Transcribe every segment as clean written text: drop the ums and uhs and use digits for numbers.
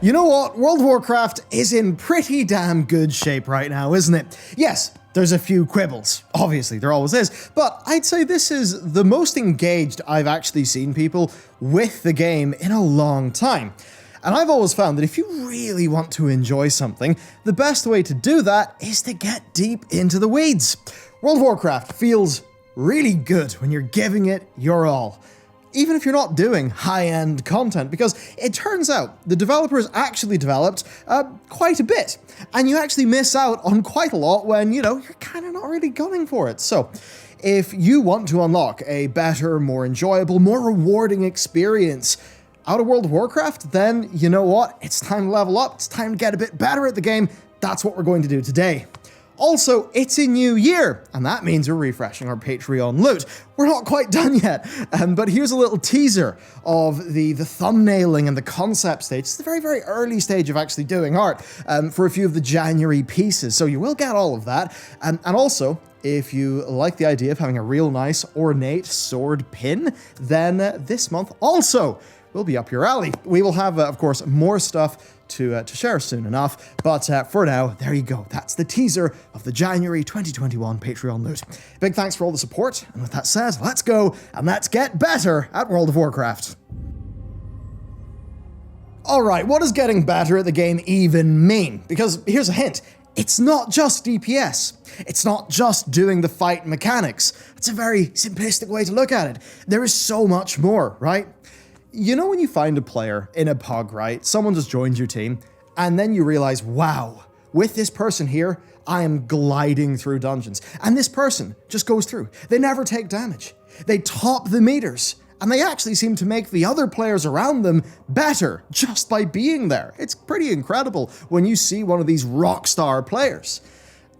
You know what? World of Warcraft is in pretty damn good shape right now, isn't it? Yes, there's a few quibbles. Obviously, there always is. But I'd say this is the most engaged I've actually seen people with the game in a long time. And I've always found that if you really want to enjoy something, the best way to do that is to get deep into the weeds. World of Warcraft feels really good when you're giving it your all. Even if you're not doing high-end content, because it turns out the developers actually developed quite a bit, and you actually miss out on quite a lot when, you're kind of not really gunning for it. So, if you want to unlock a better, more enjoyable, more rewarding experience out of World of Warcraft, then you know what? It's time to level up, it's time to get a bit better at the game. That's what we're going to do today. Also, it's a new year, and that means we're refreshing our Patreon loot. We're not quite done yet, but here's a little teaser of the thumbnailing and the concept stage. It's the very, very early stage of actually doing art for a few of the January pieces, so you will get all of that. And also, if you like the idea of having a real nice, ornate sword pin, then this month also will be up your alley. We will have, of course, more stuff to share soon enough, but for now, there you go. That's the teaser of the January 2021 Patreon loot. Big thanks for all the support, and with that said, let's go and let's get better at World of Warcraft. Alright, what does getting better at the game even mean? Because here's a hint. It's not just DPS. It's not just doing the fight mechanics. It's a very simplistic way to look at it. There is so much more, right? You know when you find a player in a pug, right? Someone just joins your team, and then you realize, wow, with this person here, I am gliding through dungeons. And this person just goes through. They never take damage. They top the meters, and they actually seem to make the other players around them better just by being there. It's pretty incredible when you see one of these rock star players.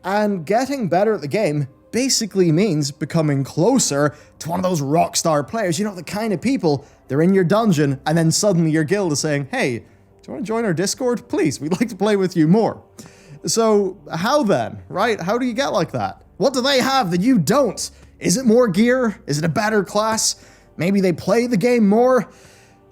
And getting better at the game basically means becoming closer to one of those rock star players. You know, the kind of people, they're in your dungeon, and then suddenly your guild is saying, hey, do you want to join our Discord? Please, we'd like to play with you more. So how then, right? How do you get like that? What do they have that you don't? Is it more gear? Is it a better class? Maybe they play the game more?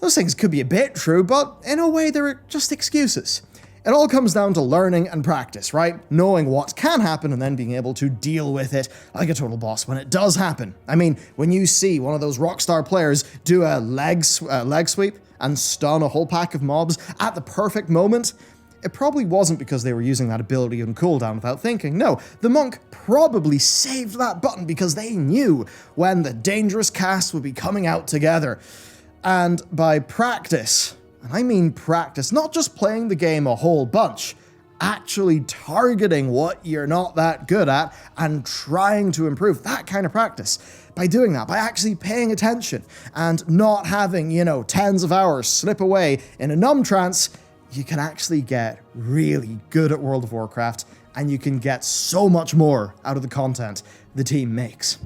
Those things could be a bit true, but in a way they're just excuses. It all comes down to learning and practice, right? Knowing what can happen and then being able to deal with it like a total boss when it does happen. I mean, when you see one of those rockstar players do a leg sweep and stun a whole pack of mobs at the perfect moment, it probably wasn't because they were using that ability on cooldown without thinking. No, the monk probably saved that button because they knew when the dangerous cast would be coming out together. And by practice, and I mean practice, not just playing the game a whole bunch, actually targeting what you're not that good at and trying to improve, that kind of practice. By doing that, by actually paying attention and not having, tens of hours slip away in a numb trance, you can actually get really good at World of Warcraft, and you can get so much more out of the content the team makes.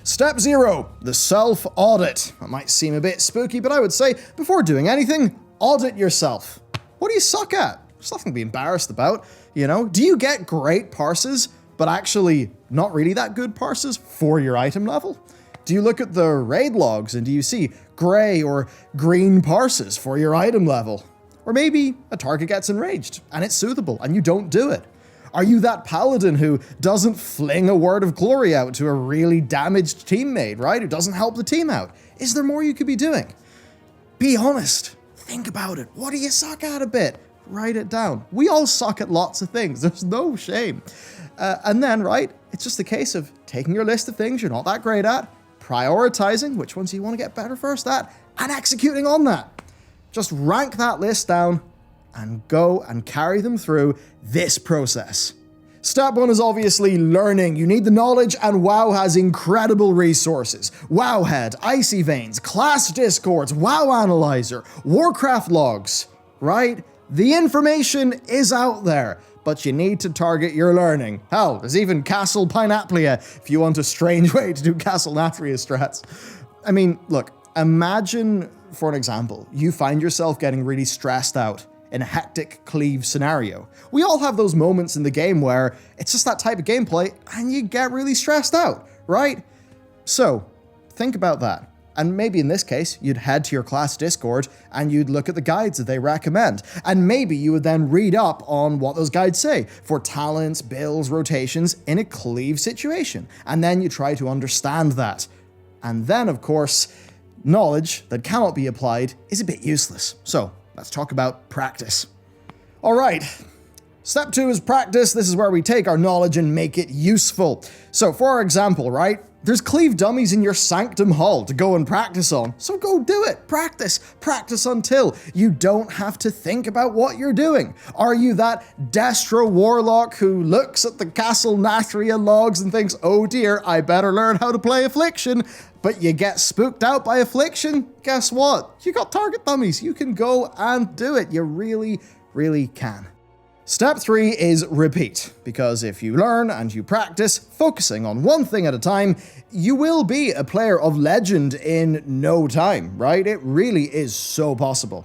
Step 0, the self-audit. That might seem a bit spooky, but I would say, before doing anything, audit yourself. What do you suck at? There's nothing to be embarrassed about, Do you get great parses, but actually not really that good parses for your item level? Do you look at the raid logs and do you see gray or green parses for your item level? Or maybe a target gets enraged and it's soothable and you don't do it. Are you that paladin who doesn't fling a word of glory out to a really damaged teammate, right? Who doesn't help the team out? Is there more you could be doing? Be honest. Think about it. What do you suck at a bit? Write it down. We all suck at lots of things. There's no shame. And then, right, it's just a case of taking your list of things you're not that great at, prioritizing which ones you want to get better first at, and executing on that. Just rank that list down and go and carry them through this process. Step 1 is obviously learning. You need the knowledge, and WoW has incredible resources. Wowhead, Icy Veins, class discords, WoW Analyzer, Warcraft logs, right? The information is out there, but you need to target your learning. Hell, there's even Castle Pinaplia if you want a strange way to do Castle Natria strats. I mean, look, imagine, for an example, you find yourself getting really stressed out in a hectic cleave scenario. We all have those moments in the game where it's just that type of gameplay and you get really stressed out, right? So, think about that. And maybe in this case, you'd head to your class Discord and you'd look at the guides that they recommend. And maybe you would then read up on what those guides say for talents, builds, rotations in a cleave situation. And then you try to understand that. And then, of course, knowledge that cannot be applied is a bit useless. So let's talk about practice. All right. Step 2 is practice. This is where we take our knowledge and make it useful. So for example, right, there's cleave dummies in your sanctum hall to go and practice on. So go do it. Practice. Practice until you don't have to think about what you're doing. Are you that Destro warlock who looks at the Castle Nathria logs and thinks, oh dear, I better learn how to play Affliction, but you get spooked out by Affliction? Guess what? You got target dummies. You can go and do it. You really, really can. Step 3 is repeat, because if you learn and you practice, focusing on one thing at a time, you will be a player of legend in no time, right? It really is so possible.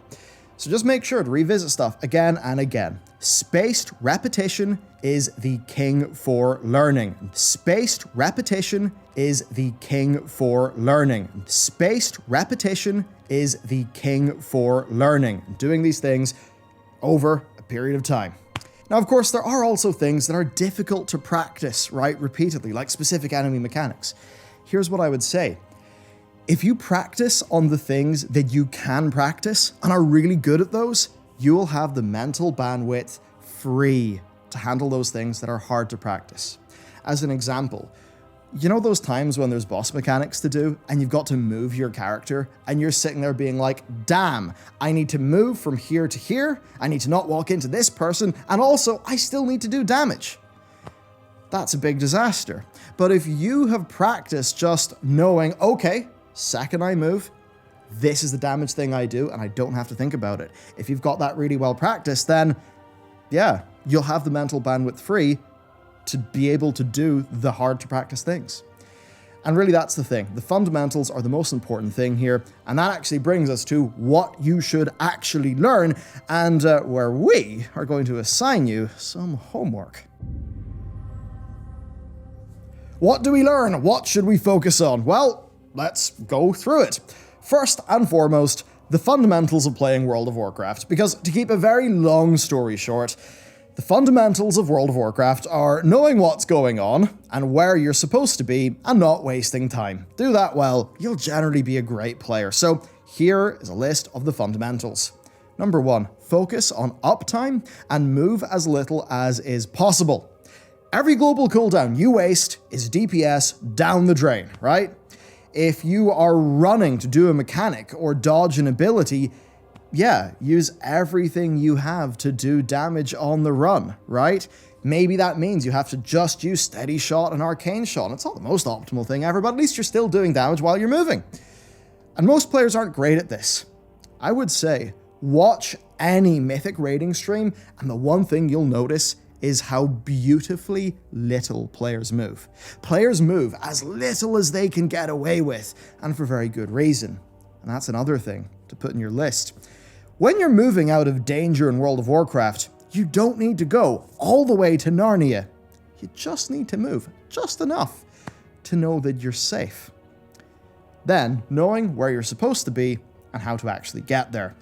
So just make sure to revisit stuff again and again. Spaced repetition is the king for learning. Spaced repetition is the king for learning. Spaced repetition is the king for learning. Doing these things over a period of time. Now, of course, there are also things that are difficult to practice, right, repeatedly, like specific enemy mechanics. Here's what I would say. If you practice on the things that you can practice and are really good at those, you will have the mental bandwidth free to handle those things that are hard to practice. As an example, you know those times when there's boss mechanics to do and you've got to move your character and you're sitting there being like, damn, I need to move from here to here, I need to not walk into this person, and also I still need to do damage. That's a big disaster. But if you have practiced just knowing, okay, second I move, this is the damage thing I do and I don't have to think about it. If you've got that really well practiced, then yeah, you'll have the mental bandwidth free to be able to do the hard to practice things. And really that's the thing. The fundamentals are the most important thing here, and that actually brings us to what you should actually learn, and where we are going to assign you some homework. What do we learn? What should we focus on? Well, let's go through it. First and foremost, the fundamentals of playing World of Warcraft, because to keep a very long story short, the fundamentals of World of Warcraft are knowing what's going on and where you're supposed to be and not wasting time. Do that well, you'll generally be a great player. So here is a list of the fundamentals. Number 1, focus on uptime and move as little as is possible. Every global cooldown you waste is DPS down the drain, right? If you are running to do a mechanic or dodge an ability, yeah, use everything you have to do damage on the run, right? Maybe that means you have to just use Steady Shot and Arcane Shot. It's not the most optimal thing ever, but at least you're still doing damage while you're moving. And most players aren't great at this. I would say, watch any Mythic raiding stream, and the one thing you'll notice is how beautifully little players move. Players move as little as they can get away with, and for very good reason. And that's another thing to put in your list. When you're moving out of danger in World of Warcraft, you don't need to go all the way to Narnia. You just need to move just enough to know that you're safe. Then, knowing where you're supposed to be and how to actually get there.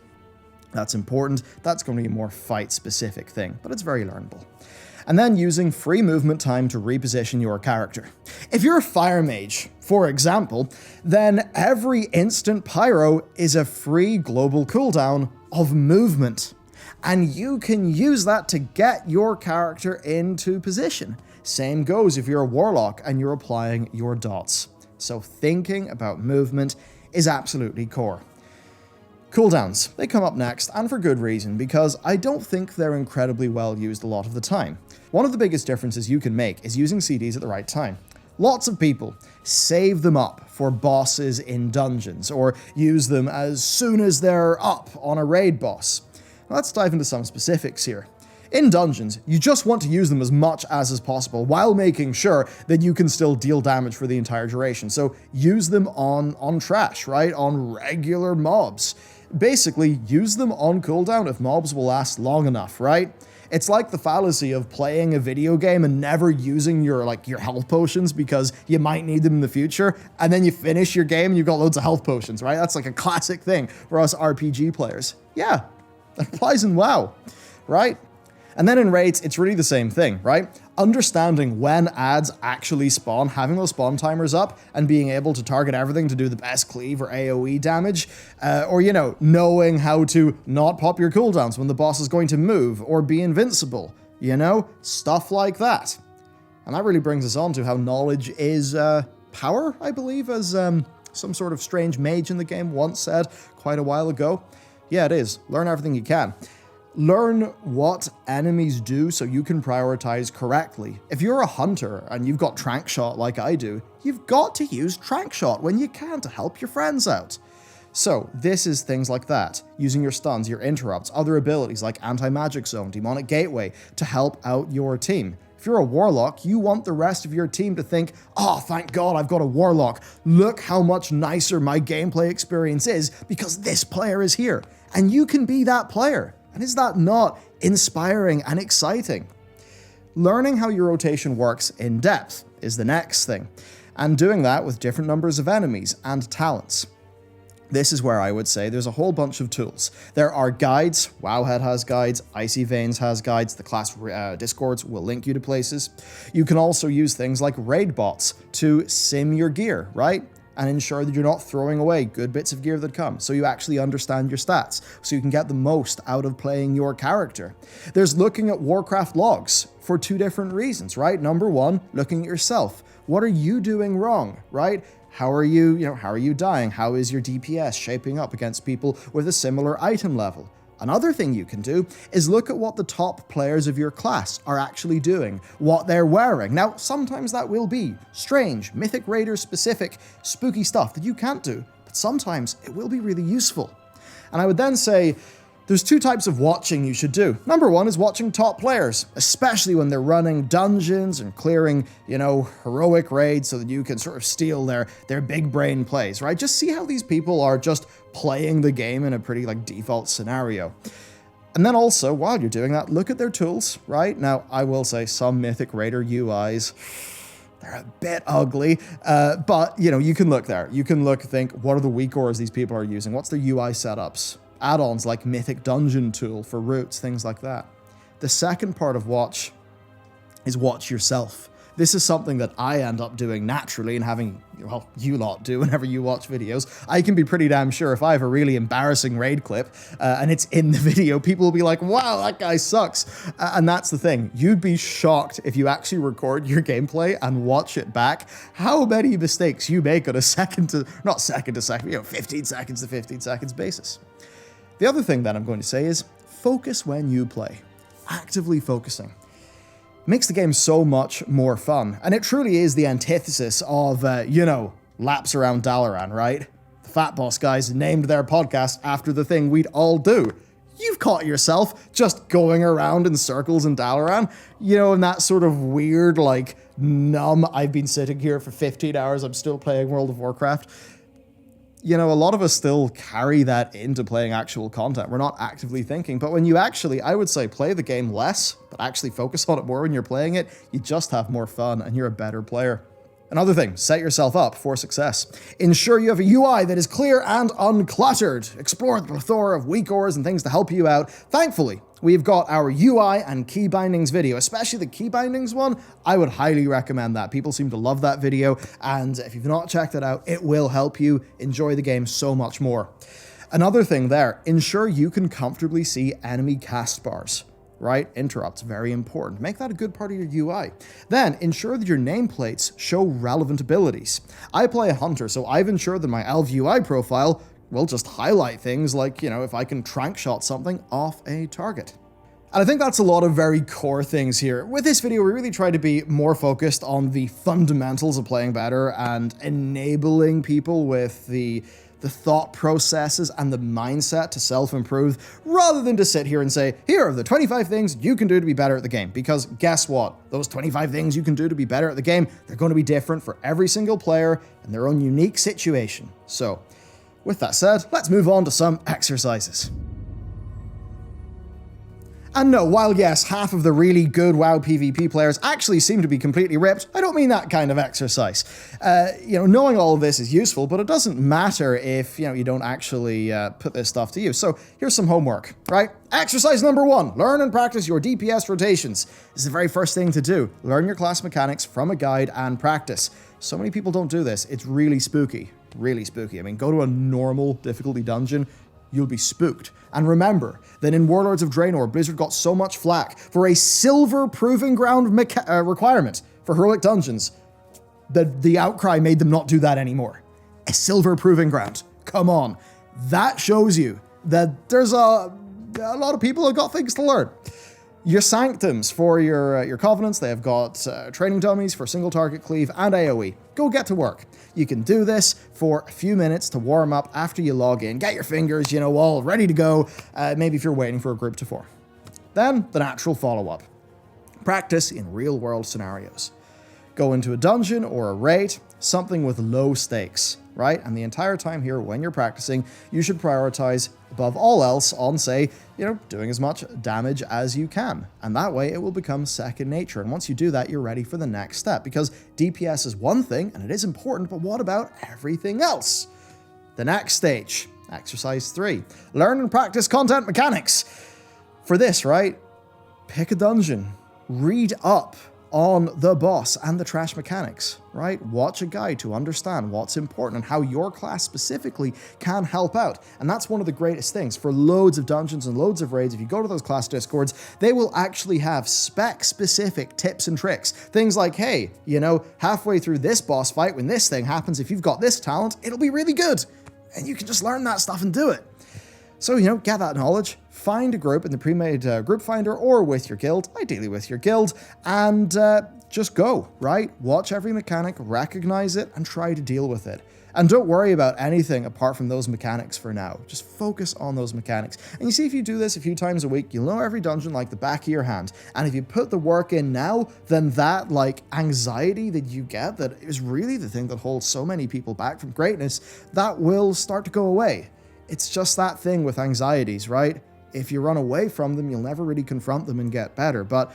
That's important. That's going to be a more fight-specific thing, but it's very learnable. And then using free movement time to reposition your character. If you're a fire mage, for example, then every instant pyro is a free global cooldown of movement. And you can use that to get your character into position. Same goes if you're a warlock and you're applying your dots. So thinking about movement is absolutely core. Cooldowns, they come up next, and for good reason, because I don't think they're incredibly well used a lot of the time. One of the biggest differences you can make is using CDs at the right time. Lots of people save them up for bosses in dungeons, or use them as soon as they're up on a raid boss. Let's dive into some specifics here. In dungeons, you just want to use them as much as is possible while making sure that you can still deal damage for the entire duration. So use them on trash, right? On regular mobs. Basically, use them on cooldown if mobs will last long enough, right? It's like the fallacy of playing a video game and never using your health potions because you might need them in the future, and then you finish your game and you've got loads of health potions, right? That's like a classic thing for us RPG players. Yeah, that applies in WoW, right? And then in raids, it's really the same thing, right? Understanding when ads actually spawn, having those spawn timers up, and being able to target everything to do the best cleave or AoE damage, or, knowing how to not pop your cooldowns when the boss is going to move or be invincible, stuff like that. And that really brings us on to how knowledge is power, I believe, as some sort of strange mage in the game once said quite a while ago. Yeah, it is. Learn everything you can. Learn what enemies do so you can prioritize correctly. If you're a hunter and you've got trank shot like I do, you've got to use trank shot when you can to help your friends out. So this is things like that, using your stuns, your interrupts, other abilities like anti-magic zone, demonic gateway to help out your team. If you're a warlock, you want the rest of your team to think, oh, thank God I've got a warlock. Look how much nicer my gameplay experience is because this player is here. And you can be that player. And is that not inspiring and exciting? Learning how your rotation works in depth is the next thing, and doing that with different numbers of enemies and talents. This is where I would say there's a whole bunch of tools. There are guides. Wowhead has guides. Icy Veins has guides. The class discords will link you to places. You can also use things like raid bots to sim your gear, right? And ensure that you're not throwing away good bits of gear that come, so you actually understand your stats, so you can get the most out of playing your character. There's looking at Warcraft logs for two different reasons, right? Number one, looking at yourself. What are you doing wrong, right? How are you dying? How is your DPS shaping up against people with a similar item level? Another thing you can do is look at what the top players of your class are actually doing, what they're wearing. Now, sometimes that will be strange, Mythic Raider specific, spooky stuff that you can't do, but sometimes it will be really useful. And I would then say, there's two types of watching you should do. Number one is watching top players, especially when they're running dungeons and clearing, heroic raids so that you can sort of steal their big brain plays, right? Just see how these people are just playing the game in a pretty default scenario. And then also, while you're doing that, look at their tools, right? Now, I will say some Mythic Raider UIs, they're a bit ugly, but you can look there. You can think, what are the weak ores these people are using? What's their UI setups? Add-ons like Mythic Dungeon Tool for roots, things like that. The second part of watch is watch yourself. This is something that I end up doing naturally and having, you lot do whenever you watch videos. I can be pretty damn sure if I have a really embarrassing raid clip and it's in the video, people will be like, wow, that guy sucks. And that's the thing. You'd be shocked if you actually record your gameplay and watch it back, how many mistakes you make on a 15 seconds to 15 seconds basis. The other thing that I'm going to say is focus when you play. Actively focusing makes the game so much more fun. And it truly is the antithesis of, laps around Dalaran, right? The Fat Boss guys named their podcast after the thing we'd all do. You've caught yourself just going around in circles in Dalaran, in that sort of weird, numb, I've been sitting here for 15 hours, I'm still playing World of Warcraft. A lot of us still carry that into playing actual content. We're not actively thinking, but when you actually, I would say, play the game less, but actually focus on it more when you're playing it, you just have more fun and you're a better player. Another thing, set yourself up for success. Ensure you have a UI that is clear and uncluttered. Explore the plethora of weak ores and things to help you out. Thankfully, we've got our UI and key bindings video, especially the key bindings one. I would highly recommend that. People seem to love that video, and if you've not checked it out, it will help you enjoy the game so much more. Another thing there, ensure you can comfortably see enemy cast bars. Right? Interrupts, very important. Make that a good part of your UI. Then, ensure that your nameplates show relevant abilities. I play a hunter, so I've ensured that my elf UI profile will just highlight things like, if I can trank shot something off a target. And I think that's a lot of very core things here. With this video, we really try to be more focused on the fundamentals of playing better and enabling people with the thought processes and the mindset to self-improve, rather than to sit here and say, here are the 25 things you can do to be better at the game. Because guess what? Those 25 things you can do to be better at the game, they're going to be different for every single player and their own unique situation. So, with that said, let's move on to some exercises. And no, while yes, half of the really good WoW PvP players actually seem to be completely ripped, I don't mean that kind of exercise. Knowing all of this is useful, but it doesn't matter if, you don't actually put this stuff to use. So here's some homework, right? Exercise number 1, learn and practice your DPS rotations. This is the very first thing to do. Learn your class mechanics from a guide and practice. So many people don't do this. It's really spooky. Really spooky. I mean, go to a normal difficulty dungeon, you'll be spooked. And remember that in Warlords of Draenor, Blizzard got so much flack for a silver proving ground requirement for heroic dungeons that the outcry made them not do that anymore. A silver proving ground. Come on. That shows you that there's a lot of people have got things to learn. Your sanctums for your covenants, they have got training dummies for single target cleave and AoE. Go get to work. You can do this for a few minutes to warm up after you log in. Get your fingers, all ready to go, maybe if you're waiting for a group to form. Then, the natural follow-up. Practice in real-world scenarios. Go into a dungeon or a raid, something with low stakes, right? And the entire time here, when you're practicing, you should prioritize above all else on, say, doing as much damage as you can. And that way it will become second nature. And once you do that, you're ready for the next step, because DPS is one thing and it is important, but what about everything else? The next stage, exercise 3, learn and practice content mechanics. For this, right, pick a dungeon, read up on the boss and the trash mechanics, right? Watch a guide to understand what's important and how your class specifically can help out. And that's one of the greatest things. For loads of dungeons and loads of raids, if you go to those class discords, they will actually have spec-specific tips and tricks. Things like, hey, halfway through this boss fight, when this thing happens, if you've got this talent, it'll be really good. And you can just learn that stuff and do it. So, get that knowledge, find a group in the pre-made group finder or with your guild, ideally with your guild, and just go, right? Watch every mechanic, recognize it, and try to deal with it. And don't worry about anything apart from those mechanics for now. Just focus on those mechanics. And you see, if you do this a few times a week, you'll know every dungeon like the back of your hand. And if you put the work in now, then that anxiety that you get, that is really the thing that holds so many people back from greatness, that will start to go away. It's just that thing with anxieties, right? If you run away from them, you'll never really confront them and get better. But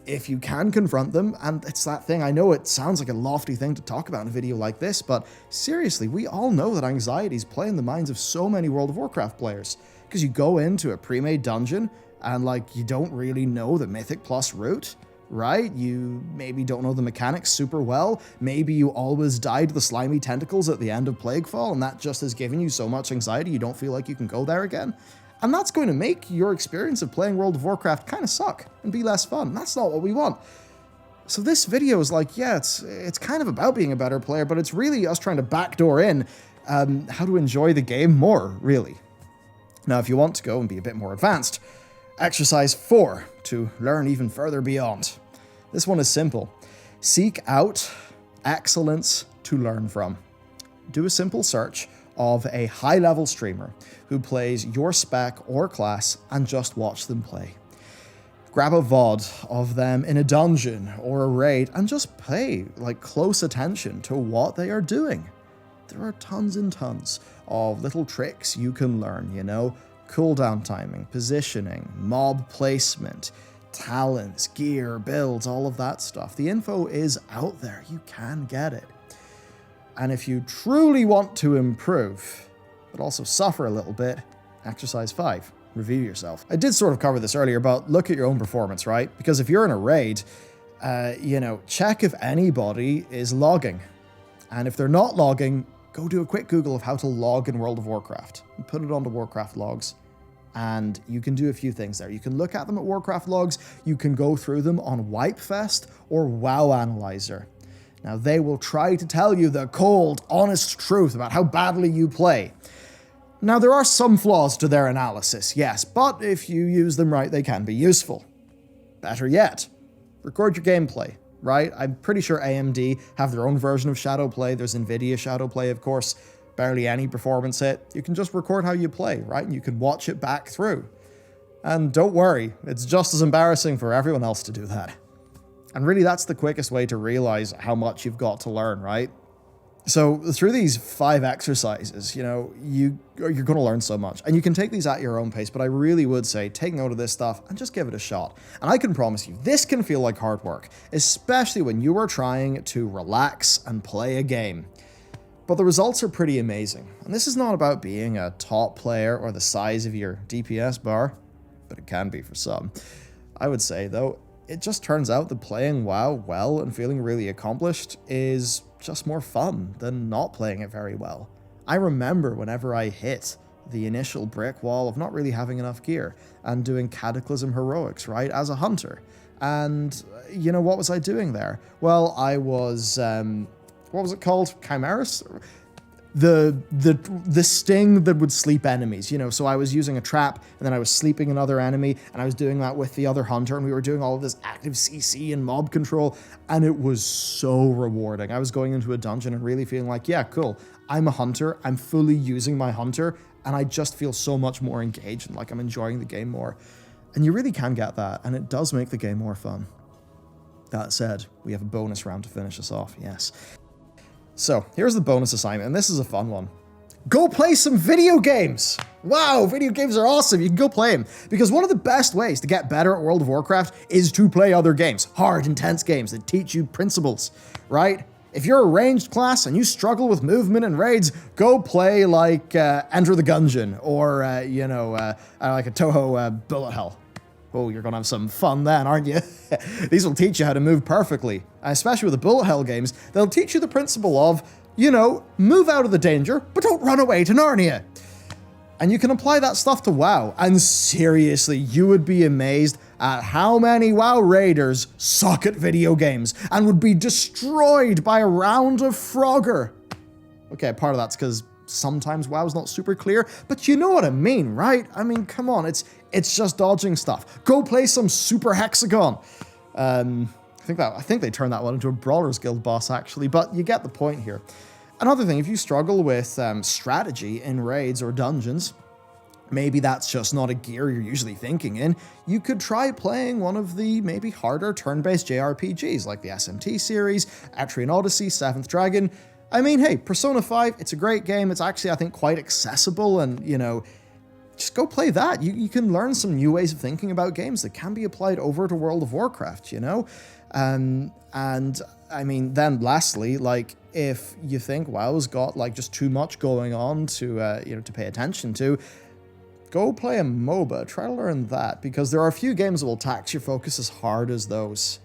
if you can confront them, and it's that thing, I know it sounds like a lofty thing to talk about in a video like this, but seriously, we all know that anxieties play in the minds of so many World of Warcraft players. Because you go into a pre-made dungeon, and you don't really know the Mythic Plus route, right? You maybe don't know the mechanics super well. Maybe you always die to the slimy tentacles at the end of Plaguefall, and that just has given you so much anxiety you don't feel like you can go there again. And that's going to make your experience of playing World of Warcraft kind of suck and be less fun. That's not what we want. So this video is it's kind of about being a better player, but it's really us trying to backdoor in how to enjoy the game more, really. Now, if you want to go and be a bit more advanced, exercise 4, to learn even further beyond. This one is simple. Seek out excellence to learn from. Do a simple search of a high-level streamer who plays your spec or class and just watch them play. Grab a VOD of them in a dungeon or a raid and just pay close attention to what they are doing. There are tons and tons of little tricks you can learn, cooldown timing, positioning, mob placement, talents, gear, builds, all of that stuff. The info is out there. You can get it. And if you truly want to improve, but also suffer a little bit, exercise 5, review yourself. I did sort of cover this earlier, but look at your own performance, right? Because if you're in a raid, check if anybody is logging. And if they're not logging, go do a quick Google of how to log in World of Warcraft and put it onto Warcraft logs. And you can do a few things there. You can look at them at Warcraft logs. You can go through them on Wipefest or WoW Analyzer. Now, they will try to tell you the cold, honest truth about how badly you play. Now, there are some flaws to their analysis, yes, but if you use them right, they can be useful. Better yet, record your gameplay, right? I'm pretty sure AMD have their own version of Shadowplay. There's NVIDIA Shadowplay, of course. Barely any performance hit. You can just record how you play, right? And you can watch it back through. And don't worry, it's just as embarrassing for everyone else to do that. And really, that's the quickest way to realize how much you've got to learn, right? So through these 5 exercises, you know, you're going to learn so much, and you can take these at your own pace, but I really would say take note of this stuff and just give it a shot. And I can promise you, this can feel like hard work, especially when you are trying to relax and play a game. But the results are pretty amazing. And this is not about being a top player or the size of your DPS bar, but it can be for some. I would say, though, it just turns out that playing WoW well and feeling really accomplished is just more fun than not playing it very well. I remember whenever I hit the initial brick wall of not really having enough gear and doing Cataclysm Heroics, right, as a hunter. And, you know, what was I doing there? Well, I was, what was it called? Chimeras? The sting that would sleep enemies, you know, so I was using a trap and then I was sleeping another enemy and I was doing that with the other hunter and we were doing all of this active CC and mob control and it was so rewarding. I was going into a dungeon and really feeling like, yeah, cool, I'm a hunter, I'm fully using my hunter and I just feel so much more engaged and like I'm enjoying the game more. And you really can get that and it does make the game more fun. That said, we have a bonus round to finish us off, yes. So, here's the bonus assignment, and this is a fun one. Go play some video games! Wow, video games are awesome, you can go play them. Because one of the best ways to get better at World of Warcraft is to play other games. Hard, intense games that teach you principles, right? If you're a ranged class and you struggle with movement and raids, go play like Enter the Gungeon, or, like a Toho Bullet Hell. Oh, you're going to have some fun then, aren't you? These will teach you how to move perfectly. Especially with the bullet hell games, they'll teach you the principle of, you know, move out of the danger, but don't run away to Narnia. And you can apply that stuff to WoW. And seriously, you would be amazed at how many WoW raiders suck at video games and would be destroyed by a round of Frogger. Okay, part of that's because sometimes WoW's not super clear, but you know what I mean, right? I mean, come on, it's just dodging stuff. Go play some Super Hexagon. I think they turned that one into a Brawlers Guild boss, actually, but you get the point here. Another thing, if you struggle with strategy in raids or dungeons, maybe that's just not a gear you're usually thinking in, you could try playing one of the maybe harder turn-based JRPGs, like the SMT series, Etrian Odyssey, Seventh Dragon. I mean, hey, Persona 5, it's a great game. It's actually, I think, quite accessible and, you know, just go play that. You can learn some new ways of thinking about games that can be applied over to World of Warcraft, you know? And, I mean, then lastly, like, if you think WoW's got, like, just too much going on to, to pay attention to, go play a MOBA. Try to learn that, because there are a few games that will tax your focus as hard as those.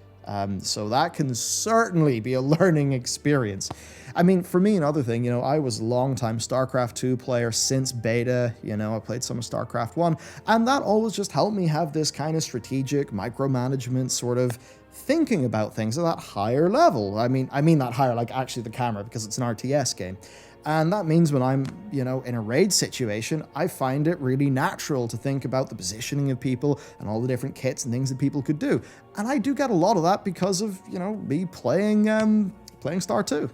So that can certainly be a learning experience. I mean, for me, another thing, you know, I was a long-time StarCraft 2 player since beta, you know, I played some of StarCraft 1, and that always just helped me have this kind of strategic micromanagement sort of thinking about things at that higher level. I mean that higher, like actually the camera, because it's an RTS game. And that means when I'm, you know, in a raid situation, I find it really natural to think about the positioning of people and all the different kits and things that people could do. And I do get a lot of that because of, you know, me playing Star 2.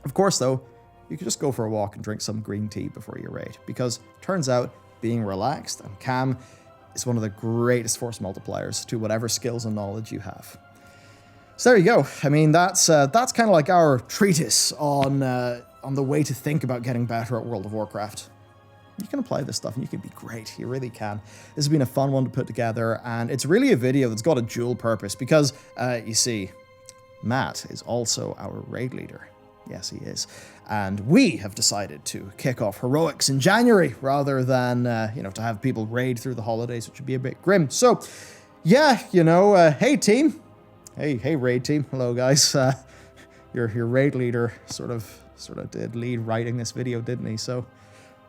Of course, though, you could just go for a walk and drink some green tea before your raid, because turns out being relaxed and calm is one of the greatest force multipliers to whatever skills and knowledge you have. So there you go. I mean, that's kind of like our treatise on the way to think about getting better at World of Warcraft. You can apply this stuff and you can be great. You really can. This has been a fun one to put together, and it's really a video that's got a dual purpose because, you see, Matt is also our raid leader. Yes, he is. And we have decided to kick off Heroics in January rather than, to have people raid through the holidays, which would be a bit grim. So, yeah, hey, team. Hey, raid team. Hello, guys. Your raid leader sort of did lead writing this video, didn't he? So,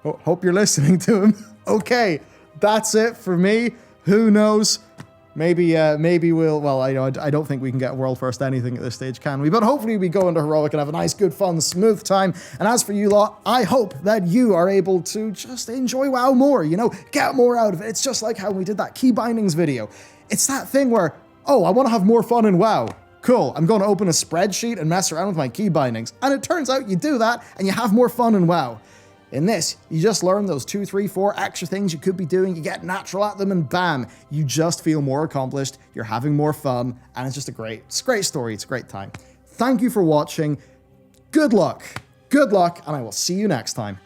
hope you're listening to him. Okay, that's it for me. Who knows? Maybe we'll, well, I don't think we can get world first anything at this stage, can we? But hopefully we go into Heroic and have a nice, good, fun, smooth time. And as for you lot, I hope that you are able to just enjoy WoW more, get more out of it. It's just like how we did that key bindings video. It's that thing where, oh, I want to have more fun in WoW. Cool, I'm going to open a spreadsheet and mess around with my key bindings. And it turns out you do that and you have more fun in WoW. In this, you just learn those 2, 3, 4 extra things you could be doing, you get natural at them, and bam, you just feel more accomplished, you're having more fun, and it's just a great story, it's a great time. Thank you for watching. good luck, and I will see you next time.